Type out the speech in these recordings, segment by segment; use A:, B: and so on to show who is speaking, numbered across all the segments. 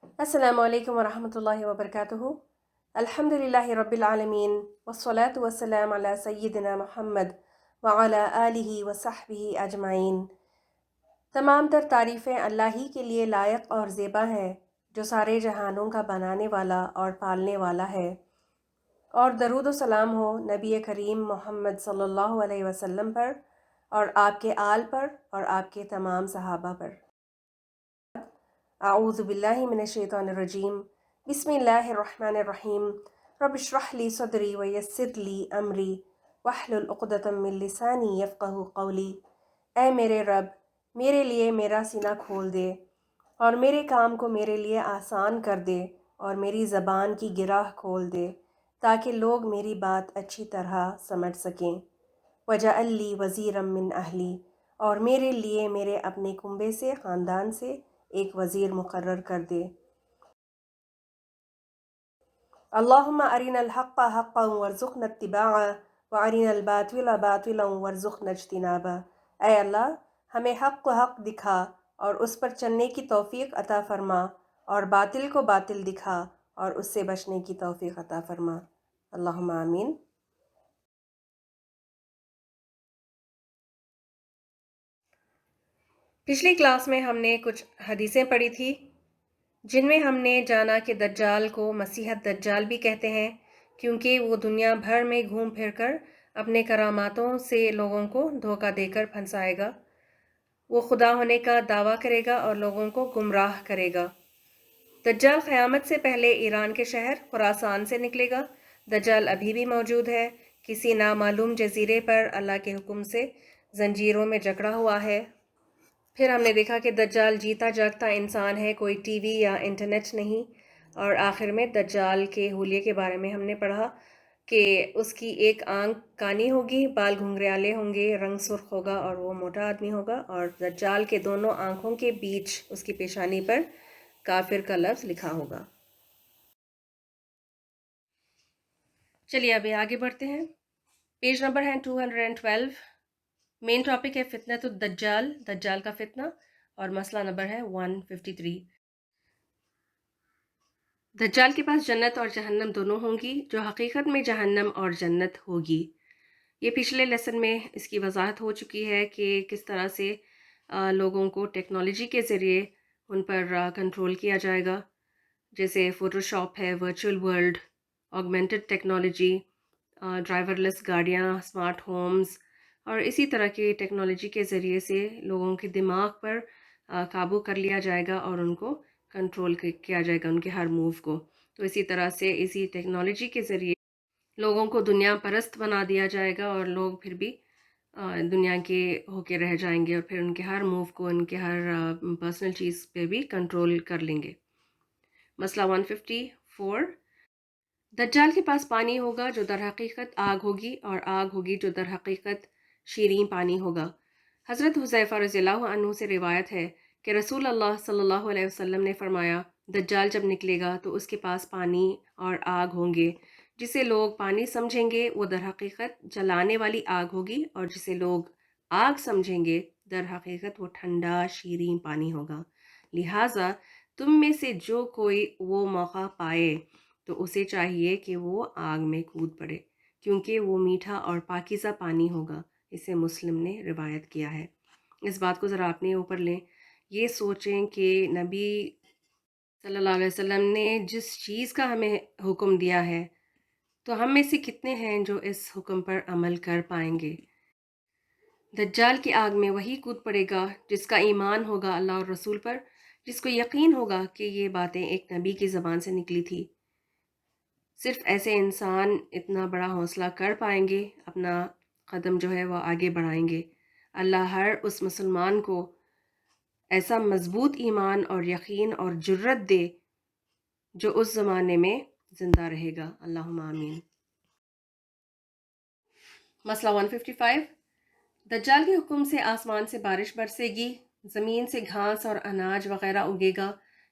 A: السلام علیکم ورحمۃ اللہ وبرکاتہ۔ الحمد للہ رب العالمین والصلاة والسلام علی سیدنا محمد وعلی آلہ وصحبہ اجمعین۔ تمام تر تعریفیں اللہ ہی کے لیے لائق اور زیبا ہیں جو سارے جہانوں کا بنانے والا اور پالنے والا ہے، اور درود و سلام ہو نبی کریم محمد صلی اللہ علیہ وسلم پر اور آپ کے آل پر اور آپ کے تمام صحابہ پر۔ اعوذ باللہ من الشیطان الرجیم، بسم اللہ الرحمن الرحیم۔ رب اشرح لی صدری ویسر لی امری واحلل عقدۃ من لسانی یفقہوا قولی۔ اے میرے رب، میرے لیے میرا سینہ کھول دے اور میرے کام کو میرے لیے آسان کر دے، اور میری زبان کی گرہ کھول دے تاکہ لوگ میری بات اچھی طرح سمجھ سکیں۔ وجعل لی وزیرا من اہلی، اور میرے لیے میرے اپنے کنبے سے، خاندان سے ایک وزیر مقرر کر دے۔ اللہم ارنا الحق حقا وارزقنا اتباعہ وارنا الباطل باطلا وارزقنا اجتنابہ۔ اے اللہ، ہمیں حق کو حق دکھا اور اس پر چلنے کی توفیق عطا فرما، اور باطل کو باطل دکھا اور اس سے بچنے کی توفیق عطا فرما۔ اللہم آمین۔ پچھلی کلاس میں ہم نے کچھ حدیثیں پڑھی تھی جن میں ہم نے جانا کہ دجال کو مسیحت دجال بھی کہتے ہیں، کیونکہ وہ دنیا بھر میں گھوم پھر کر اپنے کراماتوں سے لوگوں کو دھوکہ دے کر پھنسائے گا۔ وہ خدا ہونے کا دعویٰ کرے گا اور لوگوں کو گمراہ کرے گا۔ دجال قیامت سے پہلے ایران کے شہر خراسان سے نکلے گا۔ دجال ابھی بھی موجود ہے، کسی نامعلوم جزیرے پر اللہ کے حکم سے زنجیروں میں جکڑا ہوا ہے۔ پھر ہم نے دیکھا کہ دجال جیتا جاگتا انسان ہے، کوئی ٹی وی یا انٹرنیٹ نہیں۔ اور آخر میں دجال کے حلیے کے بارے میں ہم نے پڑھا کہ اس کی ایک آنکھ کانی ہوگی، بال گھنگریالے ہوں گے، رنگ سرخ ہوگا اور وہ موٹا آدمی ہوگا، اور دجال کے دونوں آنکھوں کے بیچ اس کی پیشانی پر کافر کا لفظ لکھا ہوگا۔ چلیے ابھی آگے بڑھتے ہیں۔ پیج نمبر ہے 212۔ مین ٹاپک ہے فتنۃ الدجال، دجال کا فتنہ، اور مسئلہ نمبر ہے 153۔ دجال کے پاس جنت اور جہنم دونوں ہوں گی، جو حقیقت میں جہنم اور جنت ہوگی۔ یہ پچھلے لیسن میں اس کی وضاحت ہو چکی ہے کہ کس طرح سے لوگوں کو ٹیکنالوجی کے ذریعے ان پر کنٹرول کیا جائے گا، جیسے فوٹو شاپ ہے، virtual world, augmented technology, driverless گاڑیاں، اسمارٹ ہومز، اور اسی طرح کی ٹیکنالوجی کے ذریعے سے لوگوں کے دماغ پر قابو کر لیا جائے گا اور ان کو کنٹرول کیا جائے گا، ان کے ہر موو کو۔ تو اسی طرح سے اسی ٹیکنالوجی کے ذریعے لوگوں کو دنیا پرست بنا دیا جائے گا، اور لوگ پھر بھی دنیا کے ہو کے رہ جائیں گے، اور پھر ان کے ہر موو کو، ان کے ہر پرسنل چیز پہ بھی کنٹرول کر لیں گے۔ مسئلہ 154۔ دجال کے پاس پانی ہوگا جو در حقیقت آگ ہوگی، اور آگ ہوگی جو در حقیقت شیریں پانی ہوگا۔ حضرت حذیفہ رضی اللہ عنہ سے روایت ہے کہ رسول اللہ صلی اللہ علیہ وسلم نے فرمایا، دجال جب نکلے گا تو اس کے پاس پانی اور آگ ہوں گے، جسے لوگ پانی سمجھیں گے وہ در حقیقت جلانے والی آگ ہوگی، اور جسے لوگ آگ سمجھیں گے در حقیقت وہ ٹھنڈا شیریں پانی ہوگا۔ لہٰذا تم میں سے جو کوئی وہ موقع پائے تو اسے چاہیے کہ وہ آگ میں کود پڑے، کیونکہ وہ میٹھا اور پاکیزہ پانی ہوگا۔ اسے مسلم نے روایت کیا ہے۔ اس بات کو ذرا اپنے اوپر لیں، یہ سوچیں کہ نبی صلی اللہ علیہ وسلم نے جس چیز کا ہمیں حکم دیا ہے تو ہم میں سے کتنے ہیں جو اس حکم پر عمل کر پائیں گے۔ دجال کی آگ میں وہی کود پڑے گا جس کا ایمان ہوگا اللہ اور رسول پر، جس کو یقین ہوگا کہ یہ باتیں ایک نبی کی زبان سے نکلی تھی۔ صرف ایسے انسان اتنا بڑا حوصلہ کر پائیں گے، اپنا قدم جو ہے وہ آگے بڑھائیں گے۔ اللہ ہر اس مسلمان کو ایسا مضبوط ایمان اور یقین اور جرت دے جو اس زمانے میں زندہ رہے گا۔ اللہم آمین۔ مسئلہ 155۔ دجال کے حکم سے آسمان سے بارش برسے گی، زمین سے گھاس اور اناج وغیرہ اگے گا،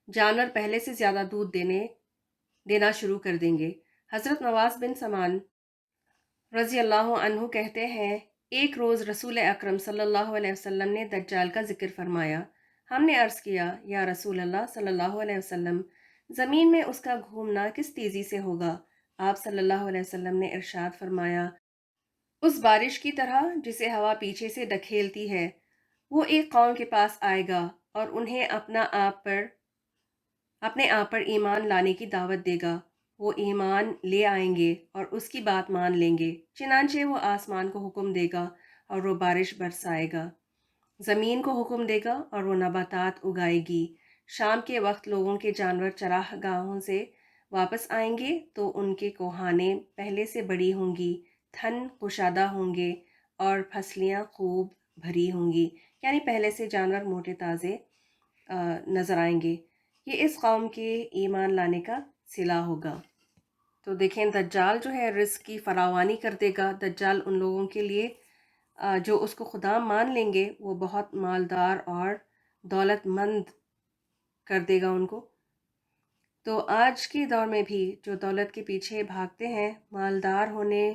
A: جانور پہلے سے زیادہ دودھ دینا شروع کر دیں گے۔ حضرت نواس بن سمان رضی اللہ عنہ کہتے ہیں، ایک روز رسول اکرم صلی اللہ علیہ وسلم نے دجال کا ذکر فرمایا۔ ہم نے عرض کیا، یا رسول اللہ صلی اللہ علیہ وسلم، زمین میں اس کا گھومنا کس تیزی سے ہوگا؟ آپ صلی اللہ علیہ وسلم نے ارشاد فرمایا، اس بارش کی طرح جسے ہوا پیچھے سے دھکیلتی ہے، وہ ایک قوم کے پاس آئے گا اور انہیں اپنے آپ پر ایمان لانے کی دعوت دے گا۔ وہ ایمان لے آئیں گے اور اس کی بات مان لیں گے، چنانچہ وہ آسمان کو حکم دے گا اور وہ بارش برسائے گا، زمین کو حکم دے گا اور وہ نباتات اگائے گی۔ شام کے وقت لوگوں کے جانور چراہ گاہوں سے واپس آئیں گے تو ان کے کوہانے پہلے سے بڑی ہوں گی، تھن کشادہ ہوں گے اور پھسلیاں خوب بھری ہوں گی، یعنی پہلے سے جانور موٹے تازے نظر آئیں گے۔ یہ اس قوم کے ایمان لانے کا صلہ ہوگا۔ تو دیکھیں دجال جو ہے رزق کی فراوانی کر دے گا۔ دجال ان لوگوں کے لیے جو اس کو خدا مان لیں گے وہ بہت مالدار اور دولت مند کر دے گا ان کو۔ تو آج کے دور میں بھی جو دولت کے پیچھے بھاگتے ہیں، مالدار ہونے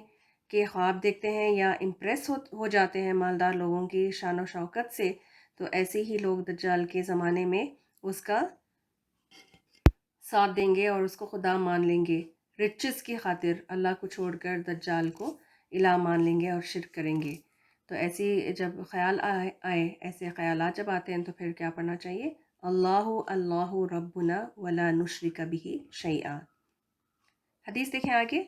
A: کے خواب دیکھتے ہیں یا امپریس ہو جاتے ہیں مالدار لوگوں کی شان و شوکت سے، تو ایسے ہی لوگ دجال کے زمانے میں اس کا ساتھ دیں گے اور اس کو خدا مان لیں گے، رچز کی خاطر اللہ کو چھوڑ کر دجال کو الہ مان لیں گے اور شرک کریں گے۔ تو ایسی جب خیال آئے ایسے خیالات جب آتے ہیں تو پھر کیا پڑھنا چاہیے؟ اللہ اللہ ربنا ولا نشرک بہ شیئا۔ حدیث دیکھیں آگے،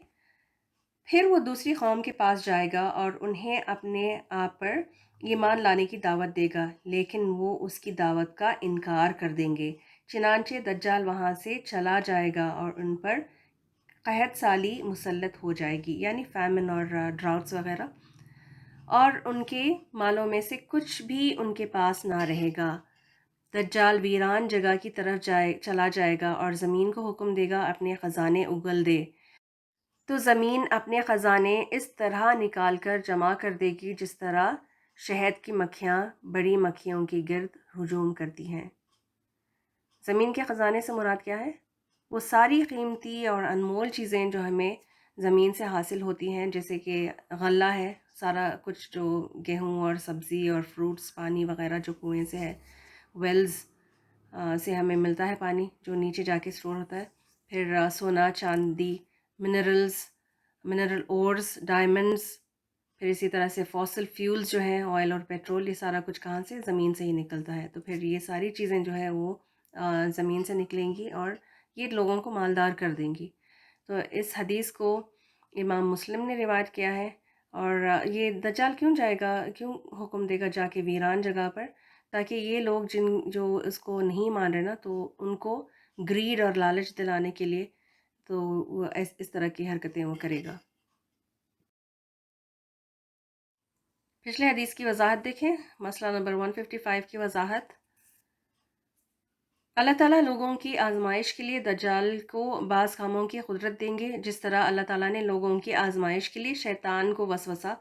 A: پھر وہ دوسری قوم کے پاس جائے گا اور انہیں اپنے آپ پر ایمان لانے کی دعوت دے گا، لیکن وہ اس کی دعوت کا انکار کر دیں گے، چنانچہ دجال وہاں سے چلا جائے گا اور ان پر قحط سالی مسلط ہو جائے گی، یعنی فیمن اور ڈراؤٹس وغیرہ، اور ان کے مالوں میں سے کچھ بھی ان کے پاس نہ رہے گا۔ دجال ویران جگہ کی طرف چلا جائے گا اور زمین کو حکم دے گا اپنے خزانے اگل دے، تو زمین اپنے خزانے اس طرح نکال کر جمع کر دے گی جس طرح شہد کی مکھیاں بڑی مکھیوں کی گرد ہجوم کرتی ہیں۔ زمین کے خزانے سے مراد کیا ہے؟ وہ ساری قیمتی اور انمول چیزیں جو ہمیں زمین سے حاصل ہوتی ہیں، جیسے کہ غلہ ہے، سارا کچھ جو گیہوں اور سبزی اور فروٹس، پانی وغیرہ جو کنویں سے ہے، ویلز سے ہمیں ملتا ہے پانی جو نیچے جا کے اسٹور ہوتا ہے، پھر سونا، چاندی، منرل اورز، ڈائمنڈز، پھر اسی طرح سے فوسل فیولز جو ہیں، آئل اور پیٹرول، یہ سارا کچھ کہاں سے؟ زمین سے ہی نکلتا ہے۔ تو پھر یہ ساری چیزیں جو ہے وہ زمین سے نکلیں گی اور یہ لوگوں کو مالدار کر دیں گی۔ تو اس حدیث کو امام مسلم نے روایت کیا ہے۔ اور یہ دجال کیوں جائے گا، کیوں حکم دے گا جا کے ویران جگہ پر؟ تاکہ یہ لوگ جو اس کو نہیں مان رہے نا، تو ان کو گریڈ اور لالچ دلانے کے لیے تو وہ اس طرح کی حرکتیں وہ کرے گا۔ پچھلے حدیث کی وضاحت دیکھیں، مسئلہ نمبر 155 کی وضاحت۔ اللہ تعالیٰ لوگوں کی آزمائش کے لیے دجال کو بعض کاموں کی قدرت دیں گے، جس طرح اللہ تعالیٰ نے لوگوں کی آزمائش کے لیے شیطان کو وسوسہ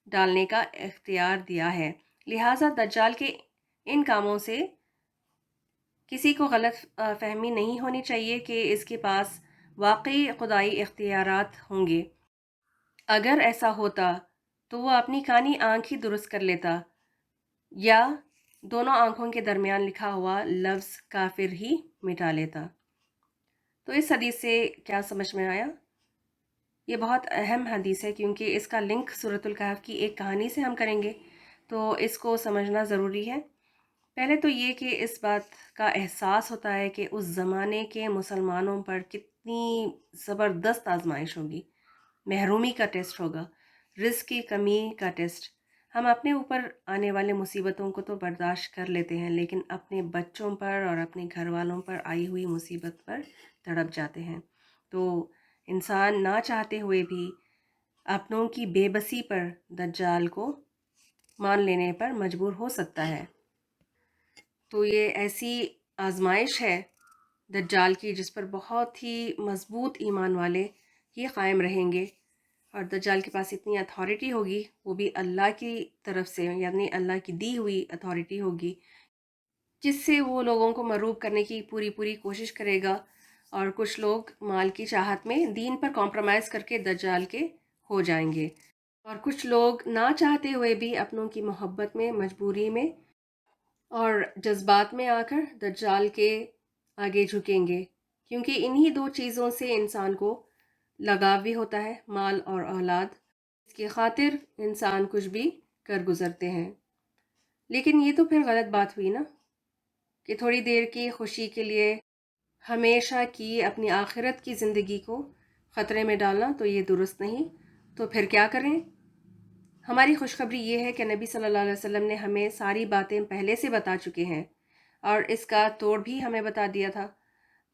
A: ڈالنے کا اختیار دیا ہے۔ لہٰذا دجال کے ان کاموں سے کسی کو غلط فہمی نہیں ہونی چاہیے کہ اس کے پاس واقعی خدائی اختیارات ہوں گے۔ اگر ایسا ہوتا تو وہ اپنی کانی آنکھ ہی درست کر لیتا یا دونوں آنکھوں کے درمیان لکھا ہوا لفظ کافر ہی مٹا لیتا۔ تو اس حدیث سے کیا سمجھ میں آیا؟ یہ بہت اہم حدیث ہے کیونکہ اس کا لنک سورۃ الکہف کی ایک کہانی سے ہم کریں گے، تو اس کو سمجھنا ضروری ہے۔ پہلے تو یہ کہ اس بات کا احساس ہوتا ہے کہ اس زمانے کے مسلمانوں پر کتنی زبردست آزمائش ہوگی، محرومی کا ٹیسٹ ہوگا، رزق کی کمی کا ٹیسٹ۔ ہم اپنے اوپر آنے والے مصیبتوں کو تو برداشت کر لیتے ہیں، لیکن اپنے بچوں پر اور اپنے گھر والوں پر آئی ہوئی مصیبت پر تڑپ جاتے ہیں۔ تو انسان نہ چاہتے ہوئے بھی اپنوں کی بے بسی پر دجال کو مان لینے پر مجبور ہو سکتا ہے۔ تو یہ ایسی آزمائش ہے دجال کی جس پر بہت ہی مضبوط ایمان والے ہی قائم رہیں گے، اور دجال کے پاس اتنی اتھارٹی ہوگی، وہ بھی اللہ کی طرف سے، یعنی اللہ کی دی ہوئی اتھارٹی ہوگی، جس سے وہ لوگوں کو مرعوب کرنے کی پوری کوشش کرے گا، اور کچھ لوگ مال کی چاہت میں دین پر کمپرومائز کر کے دجال کے ہو جائیں گے، اور کچھ لوگ نہ چاہتے ہوئے بھی اپنوں کی محبت میں، مجبوری میں اور جذبات میں آ کر دجال کے آگے جھکیں گے، کیونکہ انہی دو چیزوں سے انسان کو لگاؤ بھی ہوتا ہے، مال اور اولاد۔ اس کی خاطر انسان کچھ بھی کر گزرتے ہیں۔ لیکن یہ تو پھر غلط بات ہوئی نا، کہ تھوڑی دیر کی خوشی کے لیے ہمیشہ کی اپنی آخرت کی زندگی کو خطرے میں ڈالنا تو یہ درست نہیں۔ تو پھر کیا کریں؟ ہماری خوشخبری یہ ہے کہ نبی صلی اللہ علیہ وسلم نے ہمیں ساری باتیں پہلے سے بتا چکے ہیں، اور اس کا توڑ بھی ہمیں بتا دیا تھا۔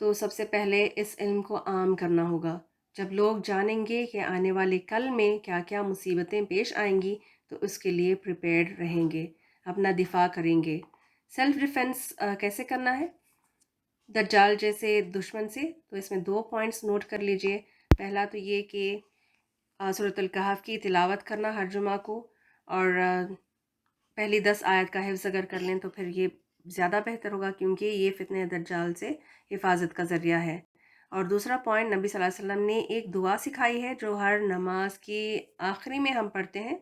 A: تو سب سے پہلے اس علم کو عام کرنا ہوگا۔ جب لوگ جانیں گے کہ آنے والے کل میں کیا کیا مصیبتیں پیش آئیں گی تو اس کے لیے پریپیئرڈ رہیں گے، اپنا دفاع کریں گے۔ سیلف ڈیفنس کیسے کرنا ہے دجال جیسے دشمن سے؟ تو اس میں 2 پوائنٹس نوٹ کر لیجئے۔ پہلا تو یہ کہ سورۃ الکہف کی تلاوت کرنا ہر جمعہ کو، اور پہلی 10 آیت کا حفظ اگر کر لیں تو پھر یہ زیادہ بہتر ہوگا، کیونکہ یہ فتنہ دجال سے حفاظت کا ذریعہ ہے۔ اور دوسرا پوائنٹ، نبی صلی اللہ علیہ وسلم نے ایک دعا سکھائی ہے جو ہر نماز کی آخری میں ہم پڑھتے ہیں۔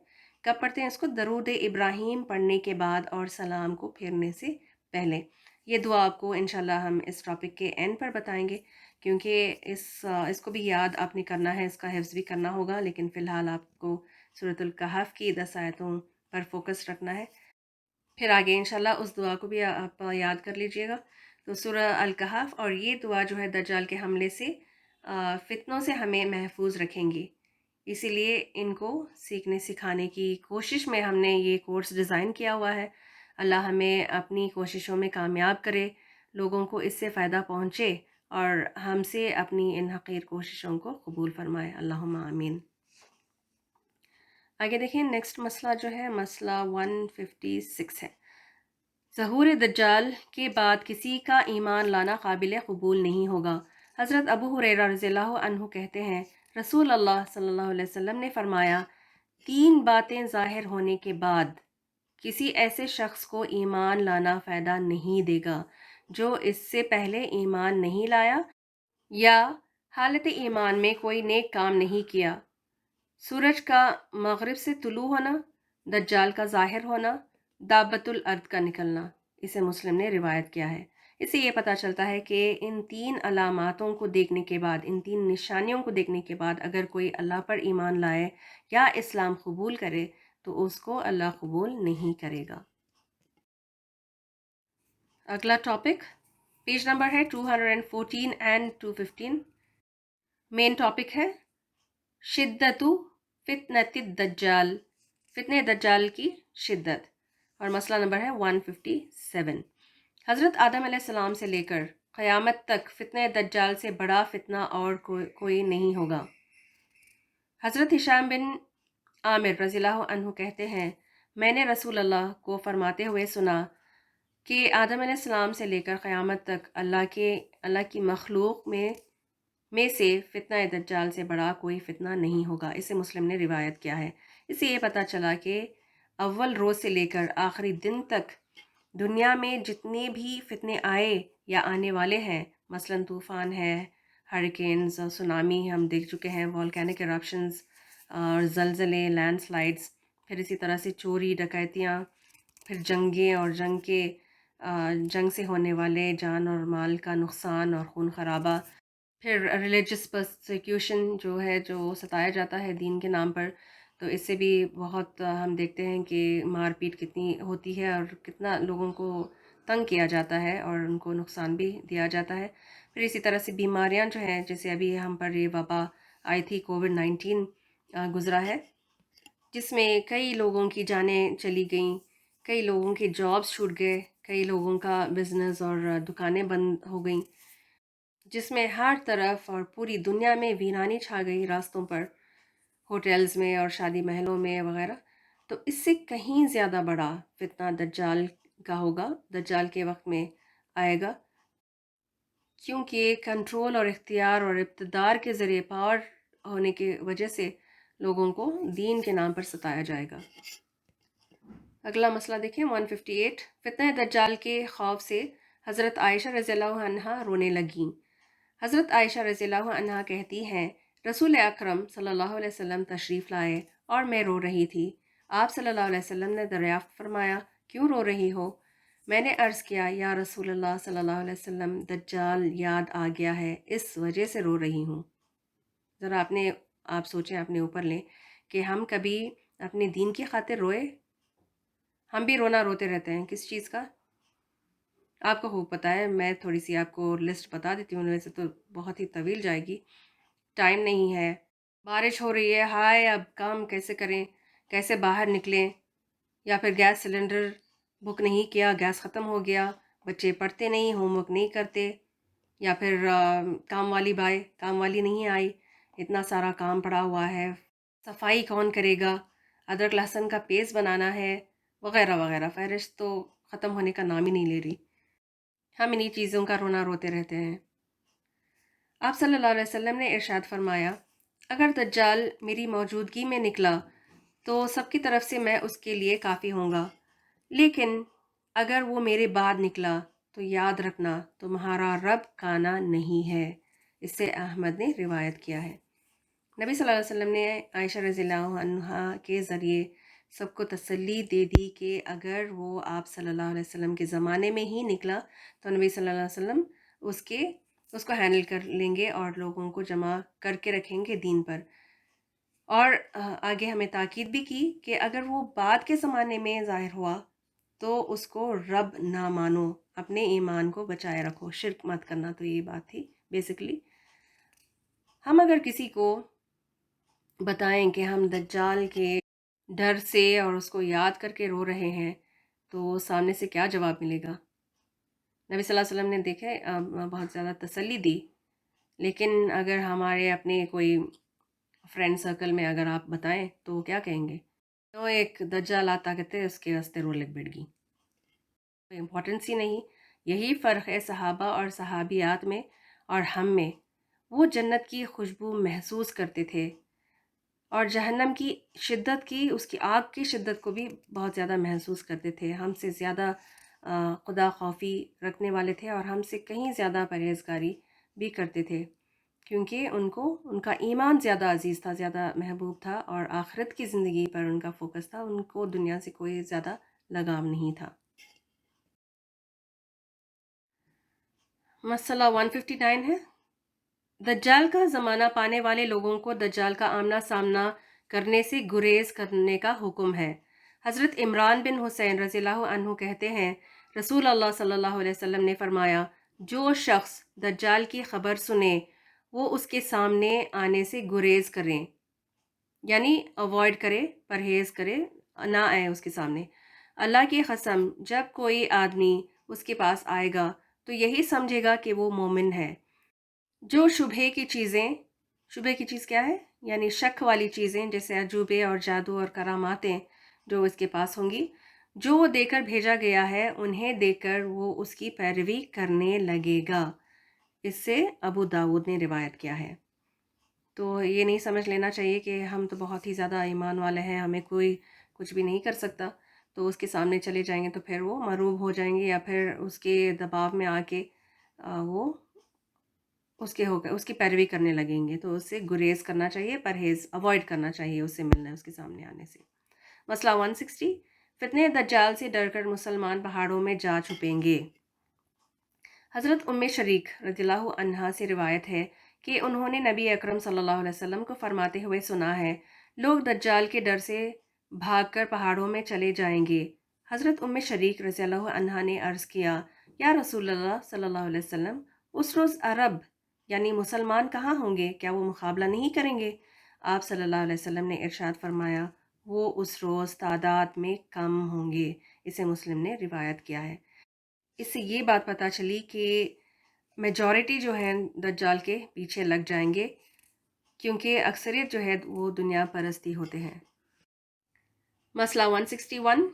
A: کب پڑھتے ہیں اس کو؟ درود ابراہیم پڑھنے کے بعد اور سلام کو پھیرنے سے پہلے۔ یہ دعا آپ کو انشاءاللہ ہم اس ٹاپک کے اینڈ پر بتائیں گے، کیونکہ اس کو بھی یاد آپ نے کرنا ہے، اس کا حفظ بھی کرنا ہوگا، لیکن فی الحال آپ کو سورۃ الکہف کی 10 آیتوں پر فوکس رکھنا ہے۔ پھر آگے انشاءاللہ اس دعا کو بھی آپ یاد کر لیجئے گا۔ تو سورہ الکہف اور یہ دعا جو ہے دجال کے حملے سے، فتنوں سے ہمیں محفوظ رکھیں گی۔ اسی لیے ان کو سیکھنے سکھانے کی کوشش میں ہم نے یہ کورس ڈیزائن کیا ہوا ہے۔ اللہ ہمیں اپنی کوششوں میں کامیاب کرے، لوگوں کو اس سے فائدہ پہنچے، اور ہم سے اپنی ان حقیر کوششوں کو قبول فرمائے، اللہم آمین۔ آگے دیکھیں، نیکسٹ مسئلہ جو ہے مسئلہ 156 ہے۔ ظہور دجال کے بعد کسی کا ایمان لانا قابل قبول نہیں ہوگا۔ حضرت ابو ہریرہ رضی اللہ عنہ کہتے ہیں، رسول اللہ صلی اللہ علیہ وسلم نے فرمایا، 3 باتیں ظاہر ہونے کے بعد کسی ایسے شخص کو ایمان لانا فائدہ نہیں دے گا جو اس سے پہلے ایمان نہیں لایا یا حالت ایمان میں کوئی نیک کام نہیں کیا۔ سورج کا مغرب سے طلوع ہونا، دجال کا ظاہر ہونا، دابۃ الارض کا نکلنا۔ اسے مسلم نے روایت کیا ہے۔ اس سے یہ پتہ چلتا ہے کہ ان 3 علاماتوں کو دیکھنے کے بعد، ان 3 نشانیوں کو دیکھنے کے بعد اگر کوئی اللہ پر ایمان لائے یا اسلام قبول کرے تو اس کو اللہ قبول نہیں کرے گا۔ اگلا ٹاپک، پیج نمبر ہے 214 اینڈ 215۔ مین ٹاپک ہے شدت فتنۃ الدجال، فتنہ دجال کی شدت، اور مسئلہ نمبر ہے 157۔ حضرت آدم علیہ السلام سے لے کر قیامت تک فتنہ دجال سے بڑا فتنہ اور کوئی نہیں ہوگا۔ حضرت ہشام بن عامر رضی اللہ عنہ کہتے ہیں، میں نے رسول اللہ کو فرماتے ہوئے سنا کہ آدم علیہ السلام سے لے کر قیامت تک اللہ کی مخلوق میں سے فتنہ دجال سے بڑا کوئی فتنہ نہیں ہوگا۔ اسے مسلم نے روایت کیا ہے۔ اس سے یہ پتہ چلا کہ اول روز سے لے کر آخری دن تک دنیا میں جتنے بھی فتنے آئے یا آنے والے ہیں، مثلا طوفان ہے، ہریکینز، سونامی ہم دیکھ چکے ہیں، والکینک ایرپشنز اور زلزلے، لینڈ سلائڈز، پھر اسی طرح سے چوری ڈکیتیاں، پھر جنگیں اور جنگ سے ہونے والے جان اور مال کا نقصان اور خون خرابہ، پھر ریلیجس پرسیکیوشن جو ستایا جاتا ہے دین کے نام پر، تو اس سے بھی بہت ہم دیکھتے ہیں کہ مار پیٹ کتنی ہوتی ہے اور کتنا لوگوں کو تنگ کیا جاتا ہے اور ان کو نقصان بھی دیا جاتا ہے۔ پھر اسی طرح سے بیماریاں جو ہیں، جیسے ابھی ہم پر یہ وبا آئی تھی، کووڈ-19 گزرا ہے، جس میں کئی لوگوں کی جانیں چلی گئیں، کئی لوگوں کے جابس چھوٹ گئے، کئی لوگوں کا بزنس اور دکانیں بند ہو گئیں، جس میں ہر طرف اور پوری دنیا میں ویرانی چھا گئی، راستوں پر، ہوٹلز میں اور شادی محلوں میں وغیرہ۔ تو اس سے کہیں زیادہ بڑا فتنہ دجال کا ہوگا، دجال کے وقت میں آئے گا، کیونکہ کنٹرول اور اختیار اور اقتدار کے ذریعے پاور ہونے کی وجہ سے لوگوں کو دین کے نام پر ستایا جائے گا۔ اگلا مسئلہ دیکھیں 158۔ فتنہ دجال کے خوف سے حضرت عائشہ رضی اللہ عنہا رونے لگیں۔ حضرت عائشہ رضی اللہ عنہا کہتی ہیں، رسول اکرم صلی اللہ علیہ وسلم تشریف لائے اور میں رو رہی تھی۔ آپ صلی اللہ علیہ وسلم نے دریافت فرمایا، کیوں رو رہی ہو؟ میں نے عرض کیا یا رسول اللہ صلی اللہ علیہ وسلم، دجال یاد آ گیا ہے، اس وجہ سے رو رہی ہوں۔ ذرا آپ سوچیں، اپنے اوپر لیں کہ ہم کبھی اپنے دین کی خاطر روئے؟ ہم بھی رونا روتے رہتے ہیں، کس چیز کا؟ آپ کو خوب پتہ ہے، میں تھوڑی سی آپ کو لسٹ بتا دیتی ہوں، ویسے تو بہت ہی طویل جائے گی، ٹائم نہیں ہے، بارش ہو رہی ہے، ہائے اب کام کیسے کریں، کیسے باہر نکلیں، یا پھر گیس سلنڈر بک نہیں کیا، گیس ختم ہو گیا، بچے پڑھتے نہیں، ہوم ورک نہیں کرتے، یا پھر کام والی نہیں آئی، اتنا سارا کام پڑا ہوا ہے، صفائی کون کرے گا، ادرک لہسن کا پیسٹ بنانا ہے، وغیرہ وغیرہ، فہرست تو ختم ہونے کا نام ہی نہیں لے رہی۔ ہم انہی چیزوں کا رونا روتے رہتے ہیں۔ آپ صلی اللہ علیہ وسلم نے ارشاد فرمایا، اگر دجال میری موجودگی میں نکلا تو سب کی طرف سے میں اس کے لیے کافی ہوں گا، لیکن اگر وہ میرے بعد نکلا تو یاد رکھنا تمہارا رب کانا نہیں ہے۔ اس سے احمد نے روایت کیا ہے۔ نبی صلی اللہ علیہ وسلم نے عائشہ رضی اللہ عنہا کے ذریعے سب کو تسلی دے دی کہ اگر وہ آپ صلی اللہ علیہ وسلم کے زمانے میں ہی نکلا تو نبی صلی اللہ علیہ وسلم اس کو ہینڈل کر لیں گے اور لوگوں کو جمع کر کے رکھیں گے دین پر۔ اور آگے ہمیں تاکید بھی کی کہ اگر وہ بعد کے زمانے میں ظاہر ہوا تو اس کو رب نہ مانو، اپنے ایمان کو بچائے رکھو، شرک مت کرنا۔ تو یہ بات تھی بیسیکلی۔ ہم اگر کسی کو بتائیں کہ ہم دجال کے ڈر سے اور اس کو یاد کر کے رو رہے ہیں تو سامنے سے کیا جواب ملے گا؟ نبی صلی اللہ علیہ وسلم نے دیکھے بہت زیادہ تسلی دی، لیکن اگر ہمارے اپنے کوئی فرینڈ سرکل میں اگر آپ بتائیں تو کیا کہیں گے؟ تو ایک دجال آتا کہتے اس کے واسطے رو لگ بیٹھ گئی، کوئی امپورٹنس ہی نہیں۔ یہی فرق ہے صحابہ اور صحابیات میں اور ہم میں۔ وہ جنت کی خوشبو محسوس کرتے تھے اور جہنم کی شدت کی، اس کی آگ کی شدت کو بھی بہت زیادہ محسوس کرتے تھے۔ ہم سے زیادہ خدا خوفی رکھنے والے تھے اور ہم سے کہیں زیادہ پرہیزگاری بھی کرتے تھے، کیونکہ ان کا ایمان زیادہ عزیز تھا، زیادہ محبوب تھا، اور آخرت کی زندگی پر ان کا فوکس تھا، ان کو دنیا سے کوئی زیادہ لگام نہیں تھا۔ مسئلہ 159 ہے، دجال کا زمانہ پانے والے لوگوں کو دجال کا آمنا سامنا کرنے سے گریز کرنے کا حکم ہے۔ حضرت عمران بن حسین رضی اللہ عنہ کہتے ہیں، رسول اللہ صلی اللہ علیہ وسلم نے فرمایا، جو شخص دجال کی خبر سنے وہ اس کے سامنے آنے سے گریز کریں، یعنی اوائڈ کرے، پرہیز کرے، نہ آئے اس کے سامنے۔ اللہ کی قسم جب کوئی آدمی اس کے پاس آئے گا تو یہی سمجھے گا کہ وہ مومن ہے۔ جو شبہ کی چیز کیا ہے؟ یعنی شک والی چیزیں، جیسے عجوبے اور جادو اور کراماتیں جو اس کے پاس ہوں گی، جو وہ دے کر بھیجا گیا ہے انہیں دے کر وہ اس کی پیروی کرنے لگے گا۔ اس سے ابو داؤد نے روایت کیا ہے۔ تو یہ نہیں سمجھ لینا چاہیے کہ ہم تو بہت ہی زیادہ ایمان والے ہیں، ہمیں کوئی کچھ بھی نہیں کر سکتا، تو اس کے سامنے چلے جائیں گے تو پھر وہ مروب ہو جائیں گے، یا پھر اس کے دباؤ میں آ کے وہ اس کی پیروی کرنے لگیں گے۔ تو اس سے گریز کرنا چاہیے، پرہیز اوائڈ کرنا چاہیے اس سے ملنا، اس کے سامنے آنے سے۔ مسئلہ 160، فتنہ دجال سے ڈر کر مسلمان پہاڑوں میں جا چھپیں گے۔ حضرت ام شریک رضی اللہ عنہا سے روایت ہے کہ انہوں نے نبی اکرم صلی اللہ علیہ وسلم کو فرماتے ہوئے سنا ہے، لوگ دجال کے ڈر سے بھاگ کر پہاڑوں میں چلے جائیں گے۔ حضرت ام شریک رضی اللہ عنہا نے عرض کیا، یا رسول اللہ صلی اللہ علیہ وسلم، اس روز عرب یعنی مسلمان کہاں ہوں گے؟ کیا وہ مقابلہ نہیں کریں گے؟ آپ صلی اللہ علیہ وسلم نے ارشاد فرمایا، وہ اس روز تعداد میں کم ہوں گے۔ اسے مسلم نے روایت کیا ہے۔ اس سے یہ بات پتہ چلی کہ میجورٹی جو ہے دجال کے پیچھے لگ جائیں گے، کیونکہ اکثریت جو ہے وہ دنیا پرستی ہوتے ہیں۔ مسئلہ 161،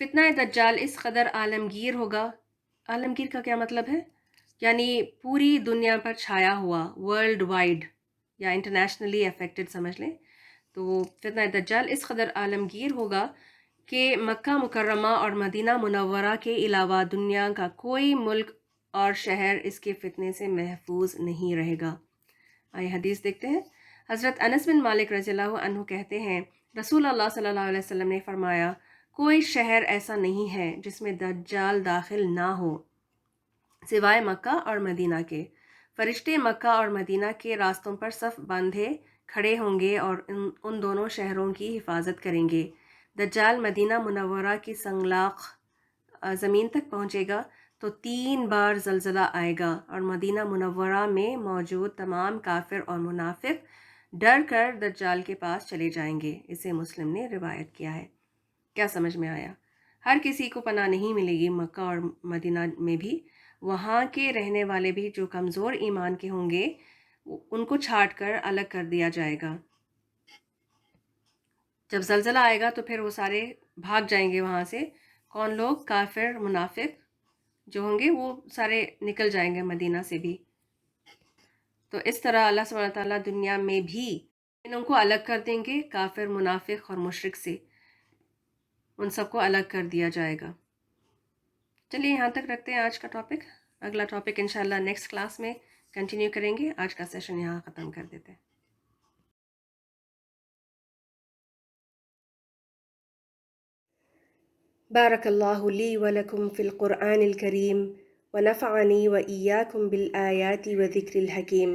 A: فتنہ دجال اس قدر عالمگیر ہوگا۔ عالمگیر کا کیا مطلب ہے؟ یعنی پوری دنیا پر چھایا ہوا، ورلڈ وائڈ یا انٹرنیشنلی افیکٹڈ سمجھ لیں۔ تو فتنہ دجال اس قدر عالمگیر ہوگا کہ مکہ مکرمہ اور مدینہ منورہ کے علاوہ دنیا کا کوئی ملک اور شہر اس کے فتنے سے محفوظ نہیں رہے گا۔ آئے حدیث دیکھتے ہیں۔ حضرت انس بن مالک رضی اللہ عنہ کہتے ہیں، رسول اللہ صلی اللہ علیہ وسلم نے فرمایا، کوئی شہر ایسا نہیں ہے جس میں دجال داخل نہ ہو سوائے مکہ اور مدینہ کے۔ فرشتے مکہ اور مدینہ کے راستوں پر صف باندھے کھڑے ہوں گے اور ان دونوں شہروں کی حفاظت کریں گے۔ دجال مدینہ منورہ کی سنگلاخ زمین تک پہنچے گا تو 3 بار زلزلہ آئے گا اور مدینہ منورہ میں موجود تمام کافر اور منافق ڈر کر دجال کے پاس چلے جائیں گے۔ اسے مسلم نے روایت کیا ہے۔ کیا سمجھ میں آیا؟ ہر کسی کو پناہ نہیں ملے گی مکہ اور مدینہ میں بھی، وہاں کے رہنے والے بھی جو کمزور ایمان کے ہوں گے ان کو چھانٹ کر الگ کر دیا جائے گا۔ جب زلزلہ آئے گا تو پھر وہ سارے بھاگ جائیں گے وہاں سے، کون لوگ؟ کافر منافق جو ہوں گے وہ سارے نکل جائیں گے مدینہ سے بھی۔ تو اس طرح اللہ سبحانہ تعالیٰ دنیا میں بھی ان کو الگ کر دیں گے، کافر منافق اور مشرک سے ان سب کو الگ کر دیا جائے گا۔ چلیے یہاں تک رکھتے ہیں آج کا ٹاپک، اگلا ٹاپک انشاءاللہ نیکسٹ کلاس میں کنٹینیو کریں گے۔ آج کا سیشن یہاں ختم کر دیتے ہیں۔ بارک اللہ لی ولکم فی القرآن الکریم ونفعنی وإیاکم بالآیات وذکر الحکیم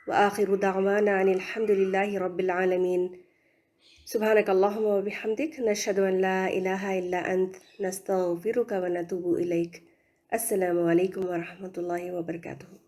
A: وآخر دعوانا ان الحمد للہ رب العالمین۔ سبحانک اللہم وبحمدک نشہد ان لا الہ الا انت نستغفرک ونتوب الیک۔ السلام علیکم ورحمۃ اللہ وبرکاتہ۔